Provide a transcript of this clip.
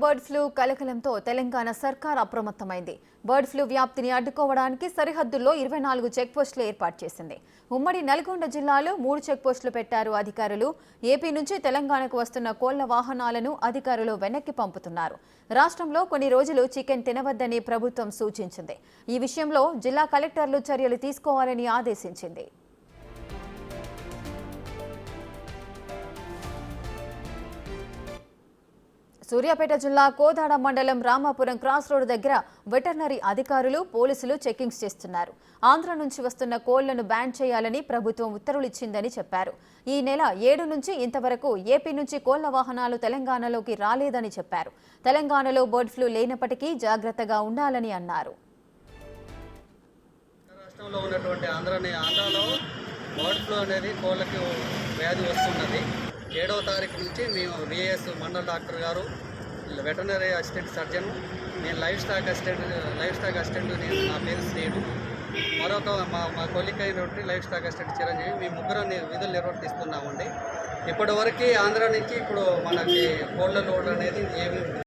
Bird flu కలకలంతో Telangana సర్కార్ అప్రమత్తమైంది. Bird flu వ్యాప్తిని అడ్డుకోవడానికి సరిహద్దుల్లో 24 చెక్పోస్టులు ఏర్పాటు చేసింది. ఉమ్మడి నల్గొండ జిల్లాలో 3 చెక్పోస్టులు పెట్టారు అధికారులు. ఏపీ నుంచి తెలంగాణకు వస్తున్న కోళ్ల వాహనాలను అధికారులు వెనక్కి పంపుతున్నారు. రాష్ట్రంలో కొన్ని రోజులు చికెన్ తినవద్దని ప్రభుత్వం సూచించింది. ఈ విషయంలో జిల్లా కలెక్టర్లు చర్యలు తీసుకోవాలని ఆదేశించింది. సూర్యాపేట జిల్లా కోదాడ మండలం రామాపురం క్రాస్ రోడ్ దగ్గర వెటర్నరీ అధికారులు పోలీసులు చెకింగ్స్ చేస్తున్నారు. ఆంధ్ర నుంచి వస్తున్న కోళ్లను బ్యాన్ చేయాలని ప్రభుత్వం ఉత్తర్వులు ఇచ్చిందని చెప్పారు. ఈ నెల 7 నుంచి ఇంతవరకు ఏపీ నుంచి కోళ్ల వాహనాలు తెలంగాణలోకి రాలేదని చెప్పారు. తెలంగాణలో బర్డ్ ఫ్లూ లేనప్పటికీ జాగ్రత్తగా ఉండాలని అన్నారు. రాష్ట్రంలో ఉన్నటువంటి ఆంధ్రాలో బర్డ్ ఫ్లూ అనేది కోళ్ళకి వ్యాధి వస్తున్నది. 7వ తారీఖు నుంచి మేము విఎస్ మండల డాక్టర్ గారు, వెటర్నరీ అసిస్టెంట్ సర్జన్, నేను లైఫ్ స్టాక్ అసిస్టెంట్ నేను నా పేరు శ్రీను, మరొక మా కొలిక్ అయినటువంటి లైఫ్ స్టాక్ అసిస్టెంట్ చిరంజీవి, మేము ముగ్గురు విధులు నిర్వర్తిస్తున్నామండి. ఇప్పటి వరకు ఆంధ్ర నుంచి ఇప్పుడు మనకి కోళ్ళ లోడ్ అనేది ఏమి